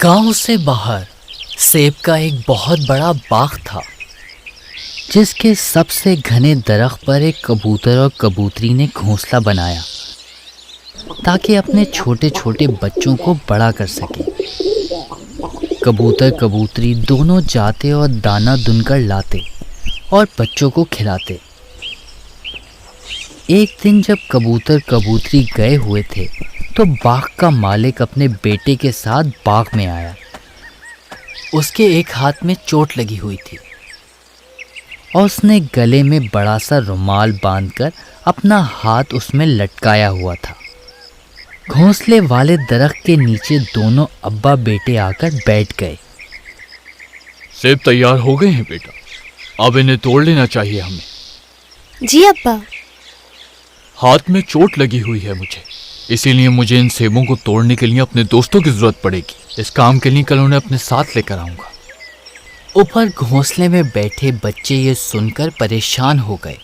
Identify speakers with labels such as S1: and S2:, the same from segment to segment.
S1: گاؤں سے باہر سیب کا ایک بہت بڑا باغ تھا، جس کے سب سے گھنے درخت پر ایک کبوتر اور کبوتری نے گھونسلہ بنایا تاکہ اپنے چھوٹے چھوٹے بچوں کو بڑا کر سکے۔ کبوتر کبوتری دونوں جاتے اور دانہ دن کر لاتے اور بچوں کو کھلاتے۔ ایک دن جب کبوتر کبوتری گئے ہوئے تھے تو باغ کا مالک اپنے بیٹے کے ساتھ باغ میں آیا۔ اس کے ایک ہاتھ میں چوٹ لگی ہوئی تھی اور اس نے گلے میں بڑا سا رومال باندھ کر اپنا ہاتھ اس میں لٹکایا ہوا تھا۔ گھونسلے والے درخت کے نیچے دونوں ابا بیٹے آ کر بیٹھ گئے۔
S2: سیب تیار ہو گئے ہیں بیٹا، اب انہیں توڑ لینا چاہیے ہمیں۔
S3: جی ابا۔
S2: ہاتھ میں چوٹ لگی ہوئی ہے مجھے، اسی لیے مجھے ان سیبوں کو توڑنے کے لیے اپنے دوستوں کی ضرورت پڑے گی۔ اس کام کے لیے کل انہیں اپنے ساتھ لے کر آؤں گا۔
S1: اوپر گھونسلے میں بیٹھے بچے یہ سن کر پریشان ہو گئے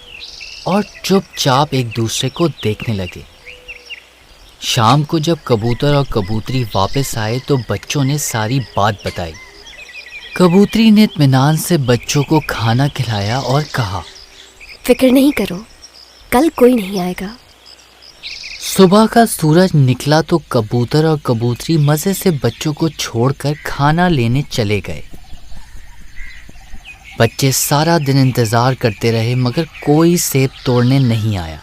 S1: اور چپ چاپ ایک دوسرے کو دیکھنے لگے۔ شام کو جب کبوتر اور کبوتری واپس آئے تو بچوں نے ساری بات بتائی۔ کبوتری نے اطمینان سے بچوں کو کھانا کھلایا اور کہا،
S3: فکر نہیں کرو، کل کوئی نہیں آئے گا۔
S1: صبح کا سورج نکلا تو کبوتر اور کبوتری مزے سے بچوں کو چھوڑ کر کھانا لینے چلے گئے۔ بچے سارا دن انتظار کرتے رہے مگر کوئی سیب توڑنے نہیں آیا۔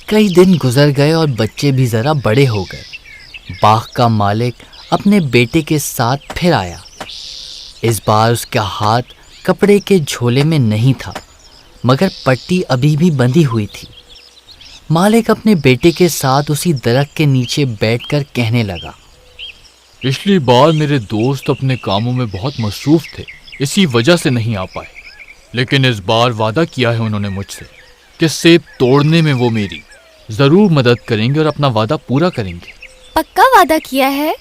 S1: کئی دن گزر گئے اور بچے بھی ذرا بڑے ہو گئے۔ باغ کا مالک اپنے بیٹے کے ساتھ پھر آیا۔ اس بار اس کا ہاتھ کپڑے کے جھولے میں نہیں تھا مگر پٹی ابھی بھی بندھی ہوئی تھی۔ مالک اپنے بیٹے کے ساتھ اسی درخت کے نیچے بیٹھ کر کہنے لگا،
S2: پچھلی بار میرے دوست اپنے کاموں میں بہت مصروف تھے، اسی وجہ سے نہیں آ پائے، لیکن اس بار وعدہ کیا ہے انہوں نے مجھ سے کہ سیب توڑنے میں وہ میری ضرور مدد کریں گے اور اپنا وعدہ پورا کریں گے۔
S3: پکا وعدہ کیا ہے؟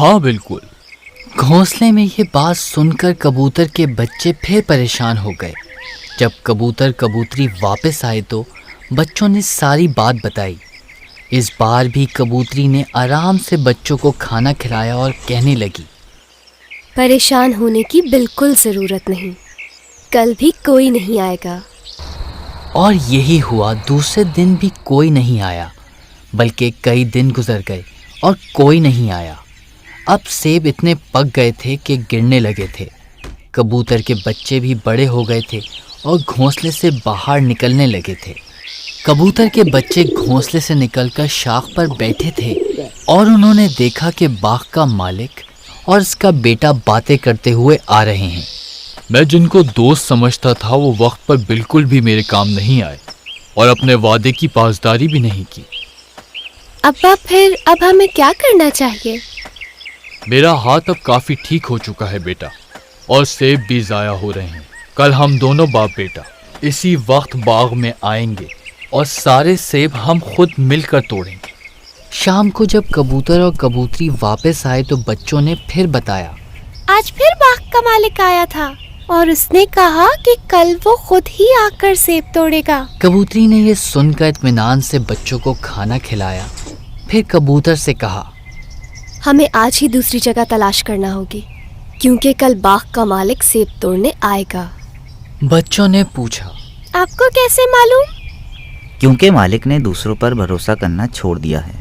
S2: ہاں بالکل۔
S1: گھونسلے میں یہ بات سن کر کبوتر کے بچے پھر پریشان ہو گئے۔ جب کبوتر کبوتری واپس آئے تو بچوں نے ساری بات بتائی۔ اس بار بھی کبوتری نے آرام سے بچوں کو کھانا کھلایا اور کہنے لگی،
S3: پریشان ہونے کی بالکل ضرورت نہیں، کل بھی کوئی نہیں آئے گا۔
S1: اور یہی ہوا۔ دوسرے دن بھی کوئی نہیں آیا بلکہ کئی دن گزر گئے اور کوئی نہیں آیا۔ اب سیب اتنے پک گئے تھے کہ گرنے لگے تھے۔ کبوتر کے بچے بھی بڑے ہو گئے تھے اور گھونسلے سے باہر نکلنے لگے تھے۔ کبوتر کے بچے گھونسلے سے نکل کر شاخ پر بیٹھے تھے اور انہوں نے دیکھا کہ باغ کا مالک اور اس کا بیٹا باتیں کرتے ہوئے آ رہے ہیں۔
S2: میں جن کو دوست سمجھتا تھا وہ وقت پر بالکل بھی میرے کام نہیں آئے اور اپنے وعدے کی پاسداری بھی نہیں کی۔
S3: ابا پھر اب ہمیں کیا کرنا چاہیے؟
S2: میرا ہاتھ اب کافی ٹھیک ہو چکا ہے بیٹا، اور سیب بھی ضائع ہو رہے ہیں۔ کل ہم دونوں باپ بیٹا اسی وقت باغ میں آئیں گے اور سارے سیب ہم خود مل کر توڑیں گے۔
S1: شام کو جب کبوتر اور کبوتری واپس آئے تو بچوں نے پھر بتایا،
S3: آج پھر باغ کا مالک آیا تھا اور اس نے کہا کہ کل وہ خود ہی آ کر سیب توڑے گا۔
S1: کبوتری نے یہ سن کر اطمینان سے بچوں کو کھانا کھلایا، پھر کبوتر سے کہا،
S3: ہمیں آج ہی دوسری جگہ تلاش کرنا ہوگی کیونکہ کل باغ کا مالک سیب توڑنے آئے گا۔
S1: بچوں نے پوچھا،
S3: آپ کو کیسے معلوم؟
S4: کیونکہ مالک نے دوسروں پر بھروسہ کرنا چھوڑ دیا ہے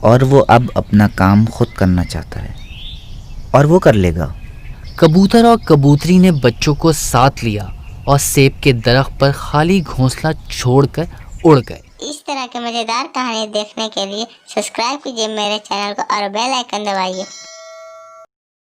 S4: اور وہ اب اپنا کام خود کرنا چاہتا ہے، اور وہ کر لے گا۔
S1: کبوتر اور کبوتری نے بچوں کو ساتھ لیا اور سیب کے درخت پر خالی گھونسلہ چھوڑ کر اڑ گئے۔
S5: اس طرح کے مزیدار کہانی دیکھنے کے لیے سبسکرائب کیجیے میرے چینل کو اور بیل آئیکن دبائیے۔